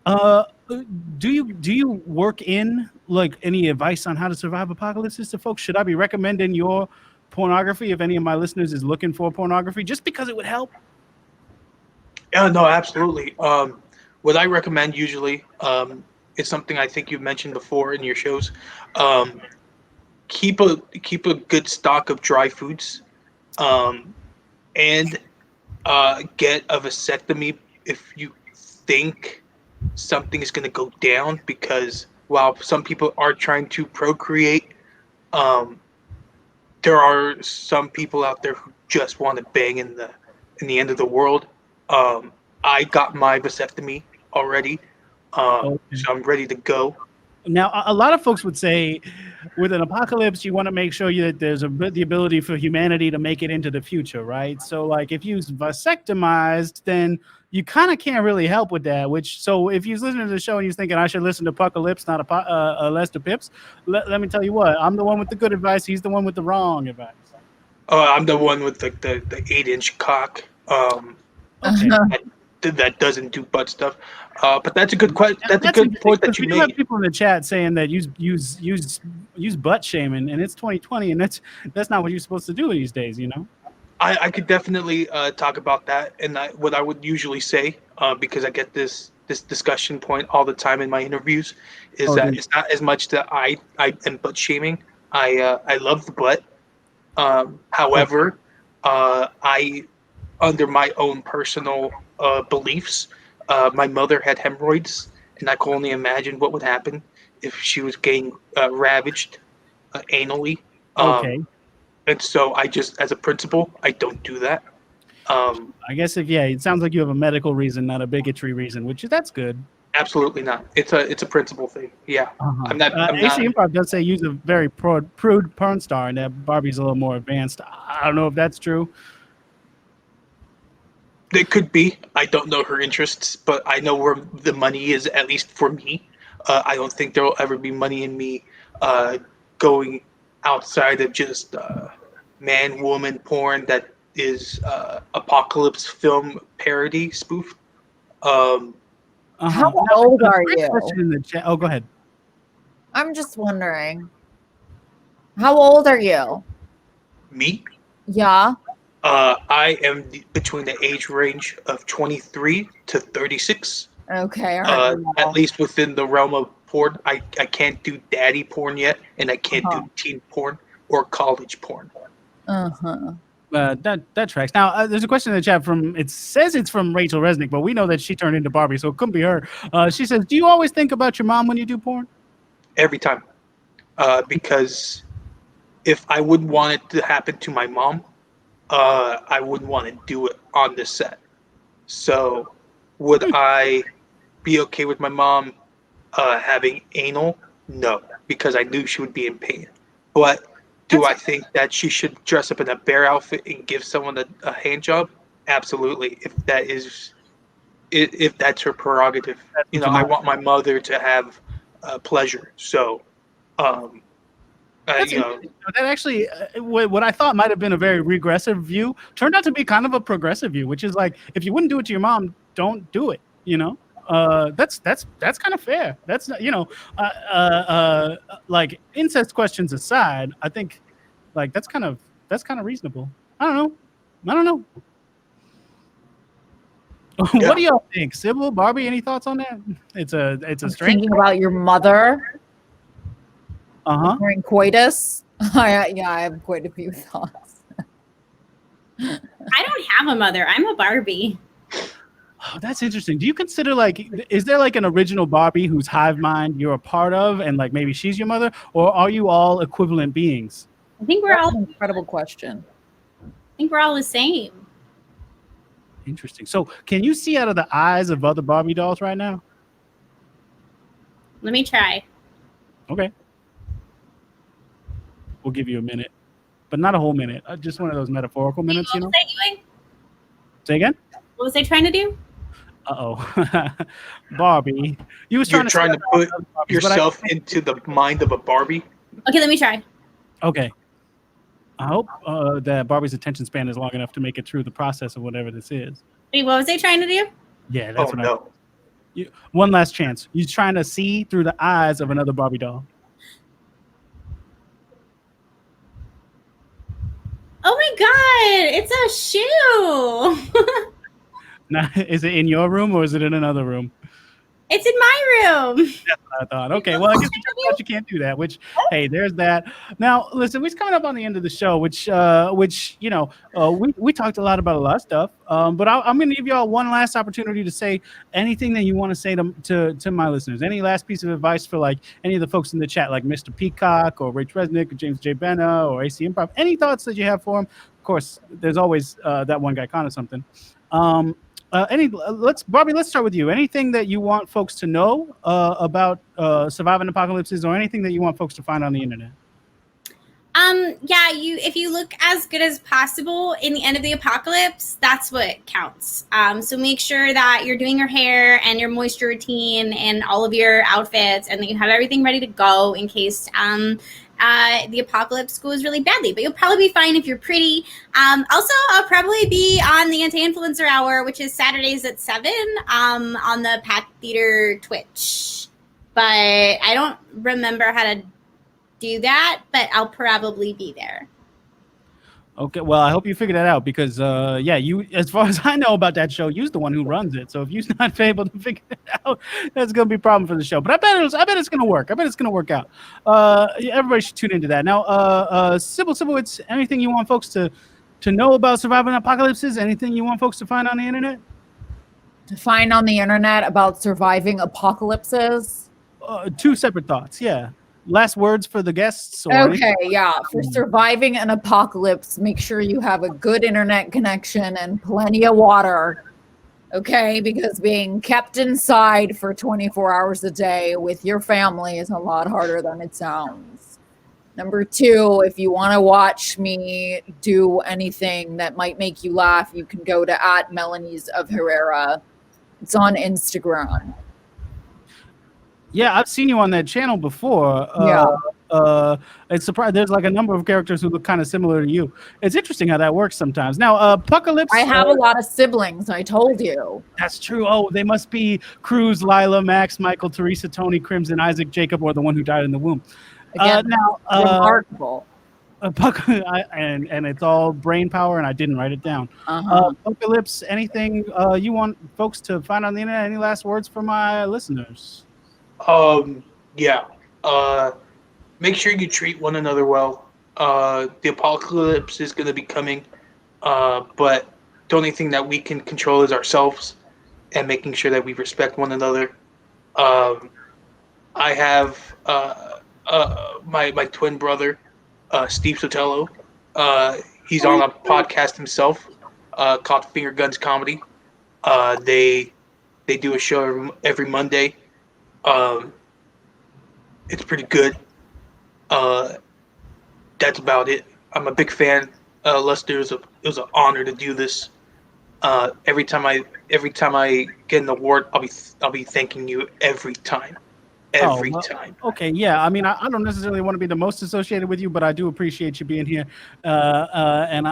do you work in like any advice on how to survive apocalypses to folks? Should I be recommending your pornography if any of my listeners is looking for pornography, just because it would help? Yeah, no, absolutely. What I recommend usually, it's something I think you've mentioned before in your shows. Keep a good stock of dry foods, and get a vasectomy if you think something is going to go down. Because while some people are trying to procreate, there are some people out there who just want to bang in the end of the world. I got my vasectomy already, so I'm ready to go. Now, a lot of folks would say with an apocalypse, you want to make sure that there's the ability for humanity to make it into the future, right? So like if you're vasectomized, then you kind of can't really help with that. So if you're listening to the show and you're thinking I should listen to Apocalypse, not Lester Pipps, let me tell you what, I'm the one with the good advice. He's the one with the wrong advice. I'm the one with the 8-inch cock. Okay. that doesn't do butt stuff. But that's a good question. That's a good point that you we do have made. people in the chat saying that use butt shaming, and it's 2020, and that's not what you're supposed to do these days. You know. I could definitely talk about that, and what I would usually say, because I get this discussion point all the time in my interviews, is that it's not as much that I am butt shaming. I love the butt. However, I, under my own personal beliefs, my mother had hemorrhoids, and I can only imagine what would happen if she was getting ravaged anally. Okay. And so I just, as a principle, I don't do that. I guess it sounds like you have a medical reason, not a bigotry reason, that's good. Absolutely not. It's a principle thing. Yeah. I'm not. AC Improv does say use a very prude porn star, and that Barbie's a little more advanced. I don't know if that's true. It could be. I don't know her interests, but I know where the money is, at least for me. I don't think there will ever be money in me going outside of just man-woman porn that is apocalypse film parody spoof. How old are you? In the chat. Oh, go ahead. I'm just wondering. How old are you? Me? Yeah. I am between the age range of 23 to 36. Okay. At least within the realm of porn. I can't do daddy porn yet, and I can't do teen porn or college porn. That tracks. Now, there's a question in the chat it says it's from Rachel Resnik, but we know that she turned into Barbie, so it couldn't be her. She says, do you always think about your mom when you do porn? Every time. Because if I wouldn't want it to happen to my mom, I wouldn't want to do it on the set. So would I be okay with my mom having anal? No, because I knew she would be in pain. But do I think that she should dress up in a bear outfit and give someone a hand job? Absolutely. If that's her prerogative. I want my mother to have pleasure. So, that actually, what I thought might have been a very regressive view turned out to be kind of a progressive view, which is like, if you wouldn't do it to your mom, don't do it. That's kind of fair. That's not, like incest questions aside, I think like that's kind of reasonable. I don't know. What do y'all think? Sybil, Barbie, any thoughts on that? It's a strange thinking about your mother. During coitus. I have quite a few thoughts. I don't have a mother. I'm a Barbie. Oh, that's interesting. Do you consider is there like an original Barbie whose hive mind you're a part of, and like maybe she's your mother, or are you all equivalent beings? I think we're all an incredible question. I think we're all the same. Interesting. So, can you see out of the eyes of other Barbie dolls right now? Let me try. Okay. We'll give you a minute, but not a whole minute. Just one of those metaphorical minutes, What was I doing? Say again? What was I trying to do? Barbie. You're trying to put yourself into the mind of a Barbie? Okay, let me try. Okay. I hope that Barbie's attention span is long enough to make it through the process of whatever this is. Wait, what was I trying to do? Yeah, that's one last chance. You're trying to see through the eyes of another Barbie doll. Oh my god, it's a shoe. Now, is it in your room or is it in another room? It's in my room. That's what I thought. Okay, well, I guess you can't do that, which, hey, there's that. Now, listen, we're coming up on the end of the show, which we talked a lot about a lot of stuff, but I'm going to give you all one last opportunity to say anything that you want to say to my listeners. Any last piece of advice for, like, any of the folks in the chat, like Mr. Peacock or Rach Resnik or James J. Benna or AC Improv, any thoughts that you have for them? Of course, there's always that one guy, Connor something. Barbie, let's start with you. Anything that you want folks to know about surviving apocalypses, or anything that you want folks to find on the internet? If you look as good as possible in the end of the apocalypse, that's what counts. So make sure that you're doing your hair and your moisture routine and all of your outfits, and that you have everything ready to go in case the apocalypse goes really badly, but you'll probably be fine if you're pretty. Also, I'll probably be on the Anti-Influencer Hour, which is Saturdays at 7 on the Pack Theater Twitch. But I don't remember how to do that, but I'll probably be there. Okay, well, I hope you figured that out because, you, as far as I know about that show, you're the one who runs it. So if you're not able to figure it out, that's going to be a problem for the show. But I bet it's going to work. I bet it's going to work out. Everybody should tune into that. Now, Sibowitz, anything you want folks to know about surviving apocalypses? Anything you want folks to find on the internet? To find on the internet about surviving apocalypses? 2 separate thoughts. Yeah. Last words for the guests? Or okay, yeah. For surviving an apocalypse, make sure you have a good internet connection and plenty of water. Okay, because being kept inside for 24 hours a day with your family is a lot harder than it sounds. Number 2, if you want to watch me do anything that might make you laugh, you can go to @Melanie's of Herrera. It's on Instagram. Yeah, I've seen you on that channel before. It's surprised there's like a number of characters who look kind of similar to you. It's interesting how that works sometimes. Now, Apocalypse. I have a lot of siblings. I told you. That's true. Oh, they must be Cruz, Lila, Max, Michael, Teresa, Tony, Crimson, Isaac, Jacob, or the one who died in the womb. Again, remarkable. And it's all brain power, and I didn't write it down. Apocalypse. Anything you want folks to find on the internet? Any last words for my listeners? Make sure you treat one another well. The apocalypse is going to be coming, but the only thing that we can control is ourselves and making sure that we respect one another. I have my twin brother, Steve Sotelo. He's on a podcast himself called Finger Guns Comedy. They do a show every Monday. It's pretty good. That's about it. I'm a big fan. Lester, it was an honor to do this. Every time I get an award, I'll be thanking you every time. Every time. Okay, yeah. I mean, I don't necessarily want to be the most associated with you, but I do appreciate you being here. And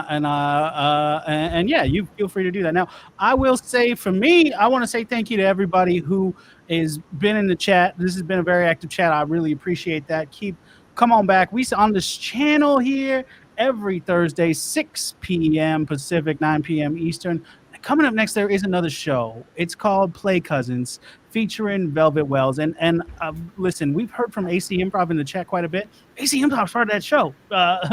yeah, you feel free to do that. Now, I will say for me, I want to say thank you to everybody who has been in the chat. This has been a very active chat. I really appreciate that. Come on back. We on this channel here every Thursday, 6 p.m. Pacific, 9 p.m. Eastern. Coming up next, there is another show. It's called Play Cousins, featuring Velvet Wells. And listen, we've heard from AC Improv in the chat quite a bit. AC Improv started that show.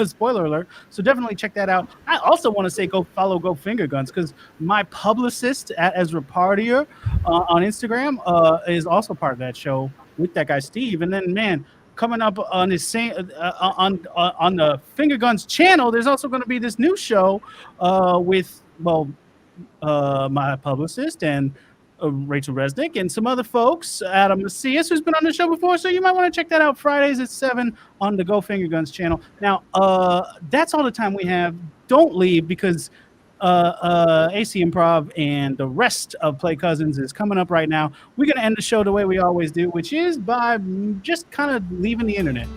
Spoiler alert. So definitely check that out. I also want to say go follow Go Finger Guns because my publicist at Ezra Partier on Instagram is also part of that show with that guy Steve. And then, man, coming up on his same on the Finger Guns channel, there's also going to be this new show with my publicist and Rachel Resnik and some other folks, Adam Macias, who's been on the show before, so you might want to check that out Fridays at 7 on the Go Finger Guns channel. Now, that's all the time we have. Don't leave because AC Improv and the rest of Play Cousins is coming up right now. We're going to end the show the way we always do, which is by just kind of leaving the internet.